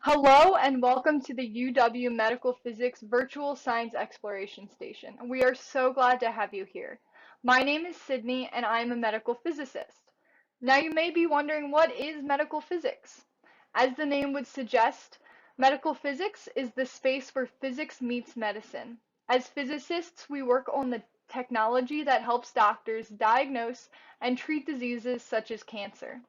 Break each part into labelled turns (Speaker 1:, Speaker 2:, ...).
Speaker 1: Hello and welcome to the UW Medical Physics Virtual Science Exploration Station. We are so glad to have you here. My name is Sydney and I am a medical physicist. Now you may be wondering, what is medical physics? As the name would suggest, medical physics is the space where physics meets medicine. As physicists, we work on the technology that helps doctors diagnose and treat diseases such as cancer.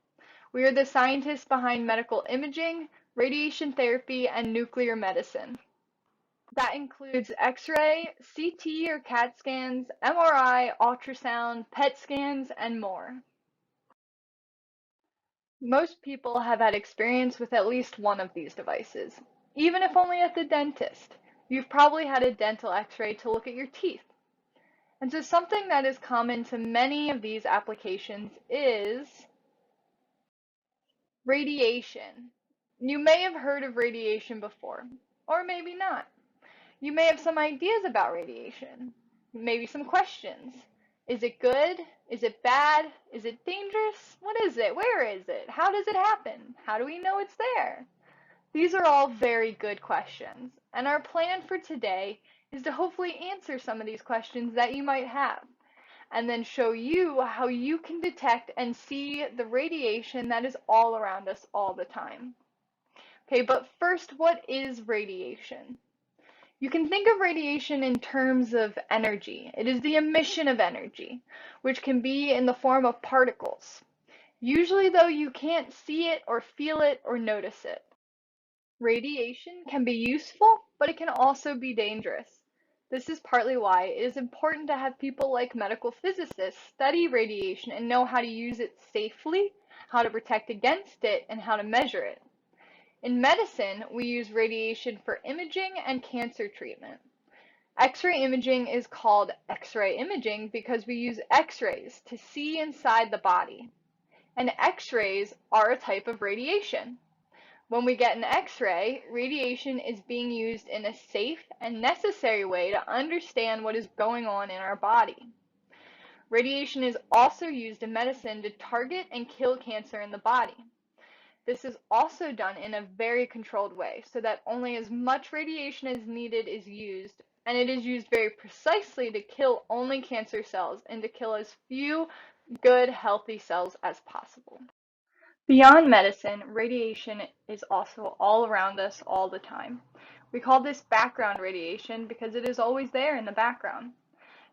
Speaker 1: We are the scientists behind medical imaging, radiation therapy, and nuclear medicine. That includes X-ray, CT or CAT scans, MRI, ultrasound, PET scans, and more. Most people have had experience with at least one of these devices, even if only at the dentist. You've probably had a dental X-ray to look at your teeth. And so something that is common to many of these applications is radiation. You may have heard of radiation before, or maybe not. You may have some ideas about radiation, maybe some questions. Is it good? Is it bad? Is it dangerous? What is it? Where is it? How does it happen? How do we know it's there? These are all very good questions, and our plan for today is to hopefully answer some of these questions that you might have, and then show you how you can detect and see the radiation that is all around us all the time. Okay, but first, what is radiation? You can think of radiation in terms of energy. It is the emission of energy, which can be in the form of particles. Usually, though, you can't see it or feel it or notice it. Radiation can be useful, but it can also be dangerous. This is partly why it is important to have people like medical physicists study radiation and know how to use it safely, how to protect against it, and how to measure it. In medicine, we use radiation for imaging and cancer treatment. X-ray imaging is called X-ray imaging because we use X-rays to see inside the body. And X-rays are a type of radiation. When we get an X-ray, radiation is being used in a safe and necessary way to understand what is going on in our body. Radiation is also used in medicine to target and kill cancer in the body. This is also done in a very controlled way so that only as much radiation as needed is used, and it is used very precisely to kill only cancer cells and to kill as few good, healthy cells as possible. Beyond medicine, radiation is also all around us all the time. We call this background radiation because it is always there in the background.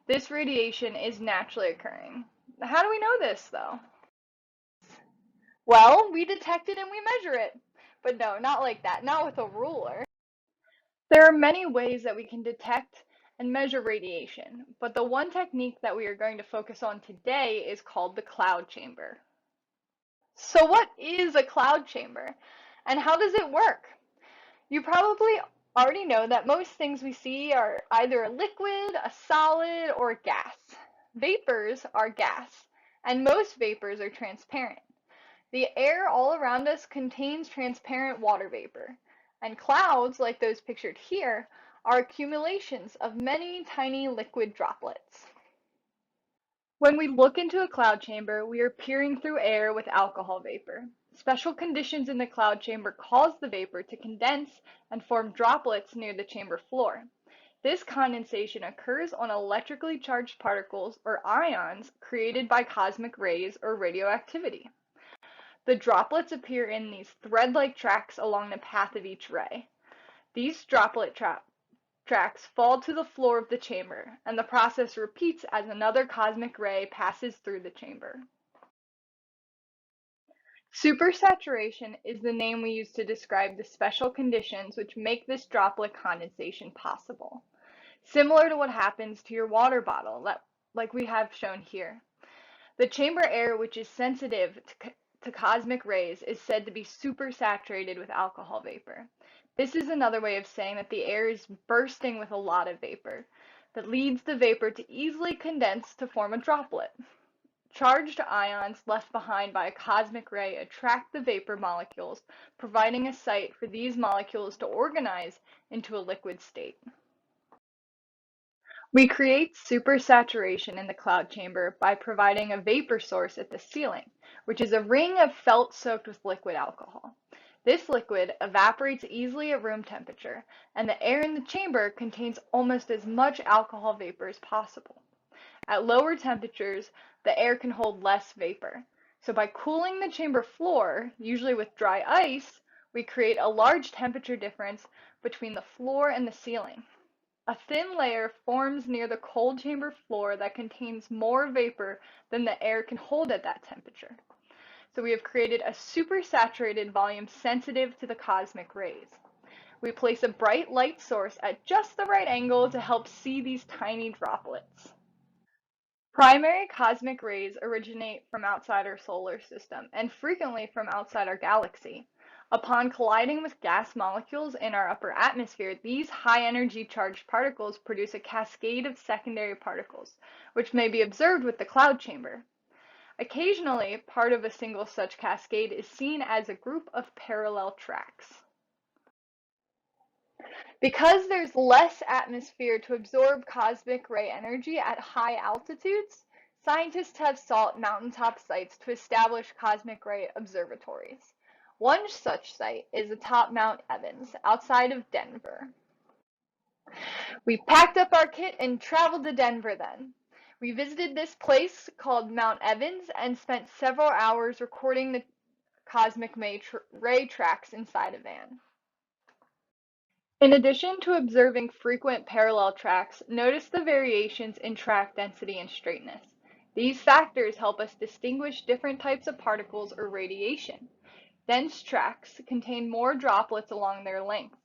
Speaker 1: This radiation is naturally occurring. How do we know this, though? Well, we detect it and we measure it. But no, not like that, not with a ruler. There are many ways that we can detect and measure radiation, but the one technique that we are going to focus on today is called the cloud chamber. So what is a cloud chamber and how does it work? You probably already know that most things we see are either a liquid, a solid, or a gas. Vapors are gas, and most vapors are transparent. The air all around us contains transparent water vapor, and clouds, like those pictured here, are accumulations of many tiny liquid droplets. When we look into a cloud chamber, we are peering through air with alcohol vapor. Special conditions in the cloud chamber cause the vapor to condense and form droplets near the chamber floor. This condensation occurs on electrically charged particles or ions created by cosmic rays or radioactivity. The droplets appear in these thread-like tracks along the path of each ray. These tracks fall to the floor of the chamber, and the process repeats as another cosmic ray passes through the chamber. Supersaturation is the name we use to describe the special conditions which make this droplet condensation possible. Similar to what happens to your water bottle, like we have shown here. The chamber air, which is sensitive to cosmic rays, is said to be supersaturated with alcohol vapor. This is another way of saying that the air is bursting with a lot of vapor that leads the vapor to easily condense to form a droplet. Charged ions left behind by a cosmic ray attract the vapor molecules, providing a site for these molecules to organize into a liquid state. We create supersaturation in the cloud chamber by providing a vapor source at the ceiling, which is a ring of felt soaked with liquid alcohol. This liquid evaporates easily at room temperature, and the air in the chamber contains almost as much alcohol vapor as possible. At lower temperatures, the air can hold less vapor. So by cooling the chamber floor, usually with dry ice, we create a large temperature difference between the floor and the ceiling. A thin layer forms near the cold chamber floor that contains more vapor than the air can hold at that temperature. So we have created a supersaturated volume sensitive to the cosmic rays. We place a bright light source at just the right angle to help see these tiny droplets. Primary cosmic rays originate from outside our solar system and frequently from outside our galaxy. Upon colliding with gas molecules in our upper atmosphere, these high-energy charged particles produce a cascade of secondary particles, which may be observed with the cloud chamber. Occasionally, part of a single such cascade is seen as a group of parallel tracks. Because there's less atmosphere to absorb cosmic ray energy at high altitudes, scientists have sought mountaintop sites to establish cosmic ray observatories. One such site is atop Mount Evans, outside of Denver. We packed up our kit and traveled to Denver then. We visited this place called Mount Evans and spent several hours recording the cosmic ray tracks inside a van. In addition to observing frequent parallel tracks, notice the variations in track density and straightness. These factors help us distinguish different types of particles or radiation. Dense tracks contain more droplets along their length.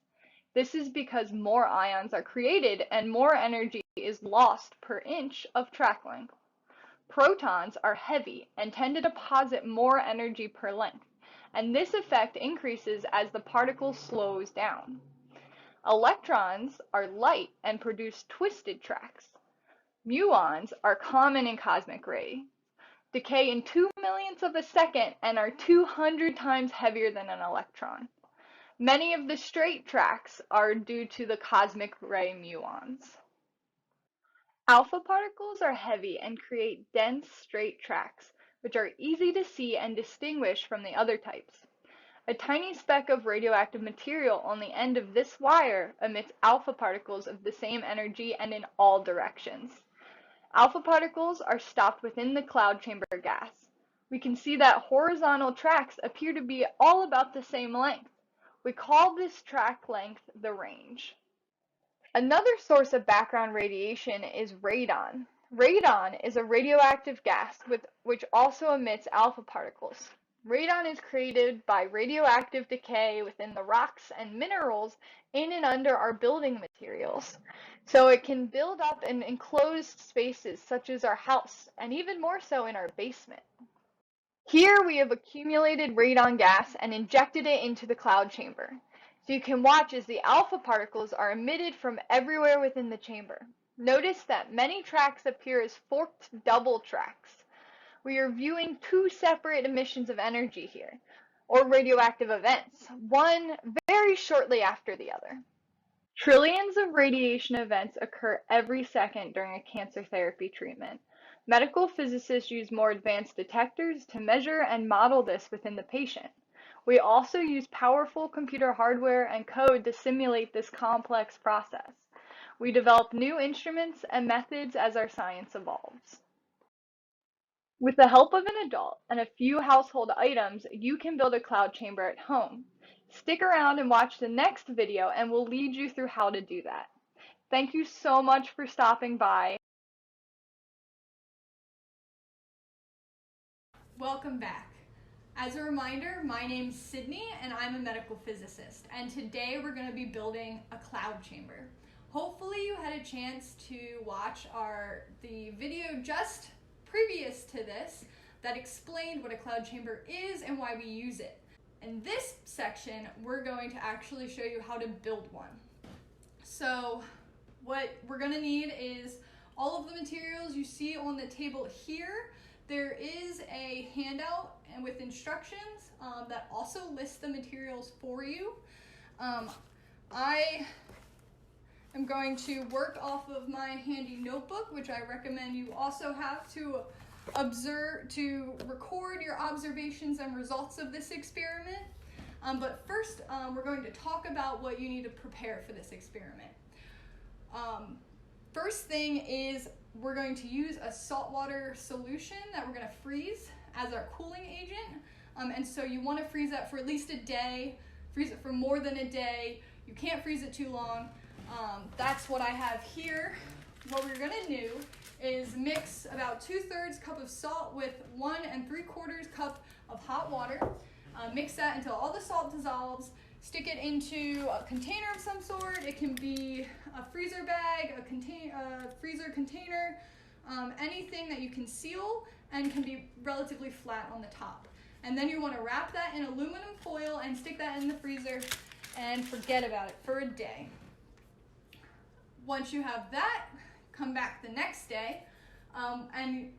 Speaker 1: This is because more ions are created and more energy is lost per inch of track length. Protons are heavy and tend to deposit more energy per length, and this effect increases as the particle slows down. Electrons are light and produce twisted tracks. Muons are common in cosmic rays, decay in 2 millionths of a second, and are 200 times heavier than an electron. Many of the straight tracks are due to the cosmic ray muons. Alpha particles are heavy and create dense straight tracks, which are easy to see and distinguish from the other types. A tiny speck of radioactive material on the end of this wire emits alpha particles of the same energy and in all directions. Alpha particles are stopped within the cloud chamber gas. We can see that horizontal tracks appear to be all about the same length. We call this track length the range. Another source of background radiation is radon. Radon is a radioactive gas which also emits alpha particles. Radon is created by radioactive decay within the rocks and minerals in and under our building materials. So it can build up in enclosed spaces such as our house, and even more so in our basement. Here we have accumulated radon gas and injected it into the cloud chamber. So you can watch as the alpha particles are emitted from everywhere within the chamber. Notice that many tracks appear as forked double tracks. We are viewing two separate emissions of energy here, or radioactive events, one very shortly after the other. Trillions of radiation events occur every second during a cancer therapy treatment. Medical physicists use more advanced detectors to measure and model this within the patient. We also use powerful computer hardware and code to simulate this complex process. We develop new instruments and methods as our science evolves. With the help of an adult and a few household items, you can build a cloud chamber at home. Stick around and watch the next video and we'll lead you through how to do that. Thank you so much for stopping by.
Speaker 2: Welcome back. As a reminder, my name's Sydney and I'm a medical physicist, and today we're going to be building a cloud chamber. Hopefully you had a chance to watch the video just previous to this that explained what a cloud chamber is and why we use it. In this section, we're going to actually show you how to build one. So what we're going to need is all of the materials you see on the table here. There is a handout and with instructions that also lists the materials for you. I am going to work off of my handy notebook, which I recommend you also have to record your observations and results of this experiment. But first, we're going to talk about what you need to prepare for this experiment. First thing is we're going to use a saltwater solution that we're going to freeze as our cooling agent. And so you want to freeze that for at least a day, freeze it for more than a day. You can't freeze it too long. That's what I have here. What we're going to do is mix about 2/3 cup of salt with 1 3/4 cup of hot water. Mix that until all the salt dissolves. Stick it into a container of some sort. It can be a freezer bag, a freezer container, anything that you can seal and can be relatively flat on the top. And then you want to wrap that in aluminum foil and stick that in the freezer and forget about it for a day. Once you have that, come back the next day, and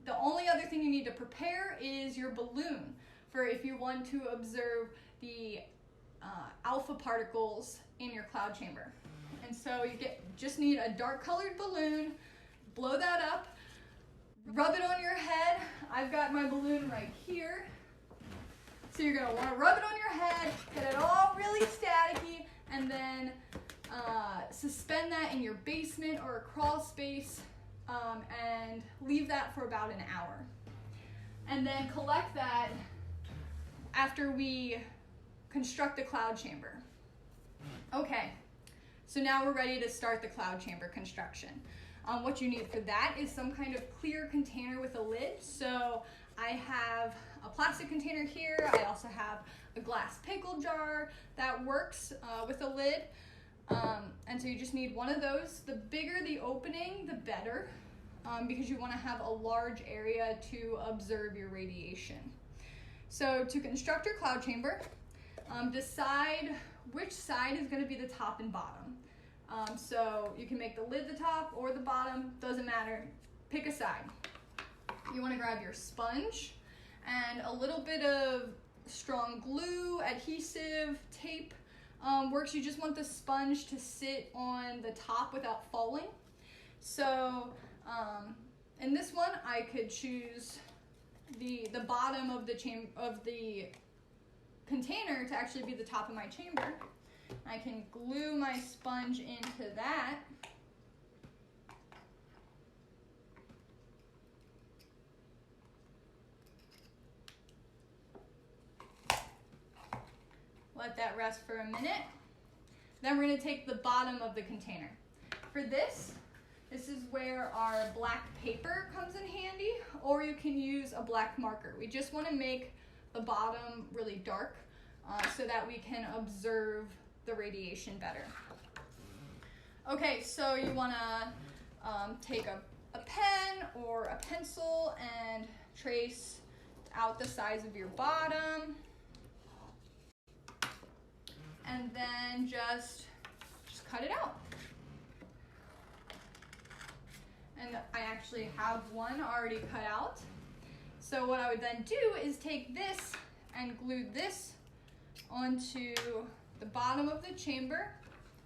Speaker 2: the only other thing you need to prepare is your balloon for if you want to observe the alpha particles in your cloud chamber. And so you just need a dark colored balloon, blow that up, rub it on your head. I've got my balloon right here. So you're gonna wanna rub it on your head, get it all really staticky, and then suspend that in your basement or a crawl space, and leave that for about an hour. And then collect that after we construct the cloud chamber. Okay, so now we're ready to start the cloud chamber construction. What you need for that is some kind of clear container with a lid. So I have a plastic container here. I also have a glass pickle jar that works with a lid. And so you just need one of those. The bigger the opening, the better, because you want to have a large area to observe your radiation. So to construct your cloud chamber, decide which side is going to be the top and bottom. So you can make the lid the top or the bottom, doesn't matter. Pick a side. You want to grab your sponge and a little bit of strong glue, adhesive, tape. Works. You just want the sponge to sit on the top without falling. So in this one, I could choose the bottom of the container to actually be the top of my chamber. I can glue my sponge into that. Let that rest for a minute. Then we're going to take the bottom of the container. For this is where our black paper comes in handy, or you can use a black marker. We just want to make the bottom really dark so that we can observe the radiation better. Okay, so you want to take a pen or a pencil and trace out the size of your bottom. And then just cut it out. And I actually have one already cut out. So what I would then do is take this and glue this onto the bottom of the chamber.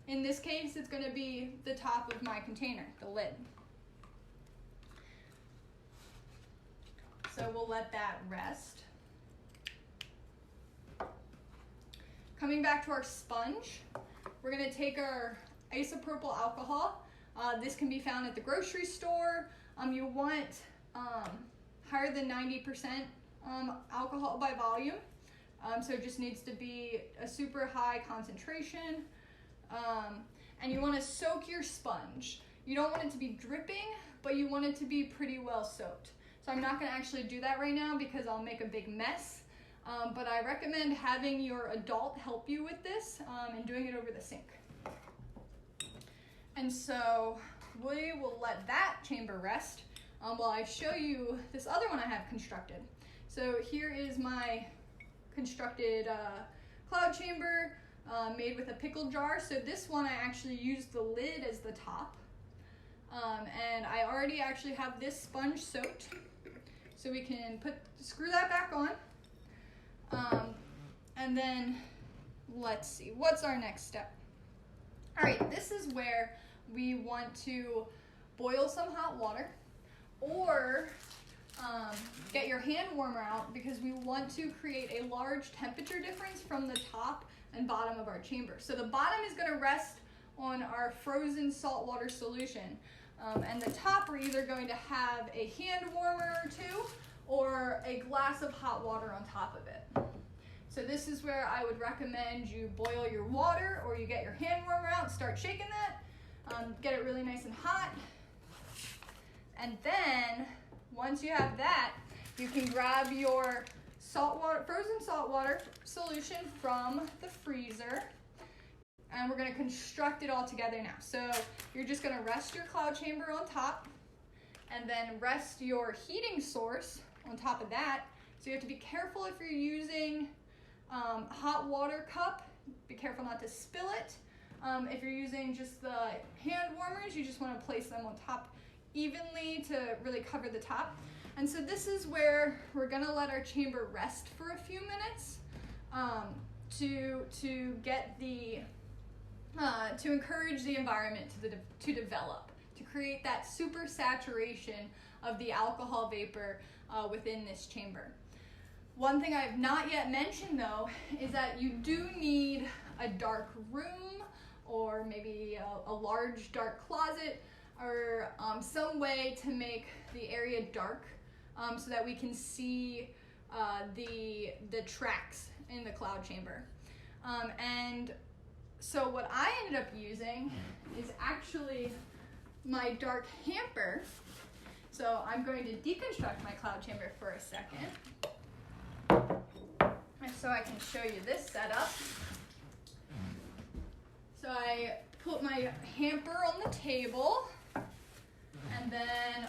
Speaker 2: In this case, it's going to be the top of my container, the lid. So we'll let that rest. Coming back to our sponge, we're going to take our isopropyl alcohol. This can be found at the grocery store. You want higher than 90% alcohol by volume. So it just needs to be a super high concentration. And you want to soak your sponge. You don't want it to be dripping, but you want it to be pretty well soaked. So I'm not going to actually do that right now because I'll make a big mess. But I recommend having your adult help you with this and doing it over the sink. And so we will let that chamber rest while I show you this other one I have constructed. So here is my constructed cloud chamber made with a pickle jar. So this one I actually used the lid as the top. And I already actually have this sponge soaked. So we can screw that back on. And then let's see, what's our next step? All right, this is where we want to boil some hot water, or get your hand warmer out because we want to create a large temperature difference from the top and bottom of our chamber. So the bottom is going to rest on our frozen saltwater solution, and the top we're either going to have a hand warmer or two or a glass of hot water on top of it. So this is where I would recommend you boil your water or you get your hand warmer out, start shaking that, get it really nice and hot. And then once you have that, you can grab your frozen saltwater solution from the freezer, and we're going to construct it all together now. So you're just going to rest your cloud chamber on top and then rest your heating source on top of that. So you have to be careful if you're using hot water cup, be careful not to spill it. If you're using just the hand warmers, you just want to place them on top evenly to really cover the top. And so this is where we're gonna let our chamber rest for a few minutes to get the to encourage the environment to develop, to create that super saturation of the alcohol vapor within this chamber. One thing I have not yet mentioned though is that you do need a dark room or maybe a large dark closet or some way to make the area dark so that we can see the tracks in the cloud chamber. And so what I ended up using is actually my dark hamper. So I'm going to deconstruct my cloud chamber for a second, so I can show you this setup. So I put my hamper on the table, and then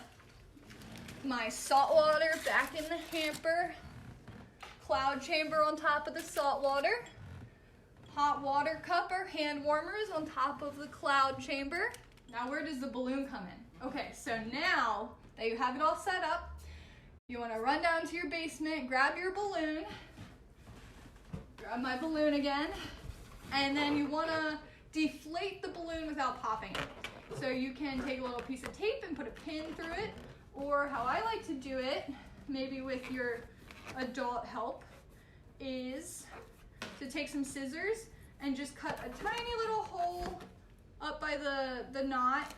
Speaker 2: my salt water back in the hamper, cloud chamber on top of the salt water, hot water cup or hand warmers on top of the cloud chamber. Now where does the balloon come in? Okay, so now that you have it all set up, you want to run down to your basement, grab your balloon, grab my balloon again, and then you want to deflate the balloon without popping it. So you can take a little piece of tape and put a pin through it, or how I like to do it, maybe with your adult help, is to take some scissors and just cut a tiny little hole up by the knot.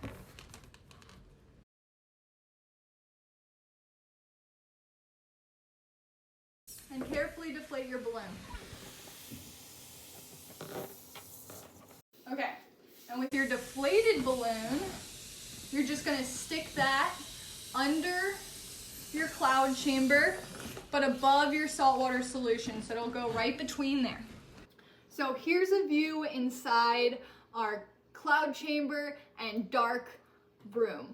Speaker 2: And carefully deflate your balloon. Okay, and with your deflated balloon, you're just gonna stick that under your cloud chamber, but above your saltwater solution, so it'll go right between there. So here's a view inside our cloud chamber and dark room,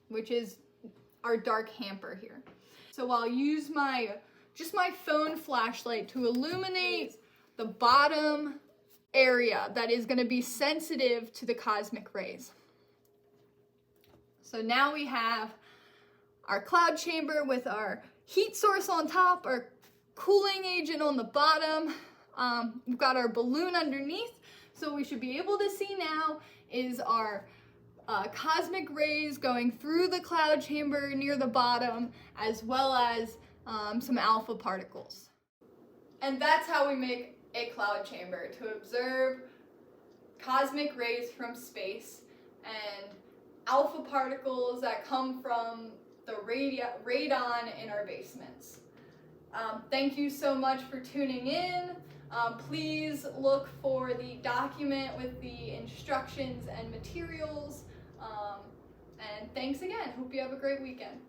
Speaker 2: which is our dark hamper here. So I'll use my phone flashlight to illuminate the bottom area that is going to be sensitive to the cosmic rays. So now we have our cloud chamber with our heat source on top, our cooling agent on the bottom. We've got our balloon underneath. So what we should be able to see now is our cosmic rays going through the cloud chamber near the bottom, as well as some alpha particles. And that's how we make a cloud chamber, to observe cosmic rays from space and alpha particles that come from the radon in our basements. Thank you so much for tuning in. Please look for the document with the instructions and materials. And thanks again. Hope you have a great weekend.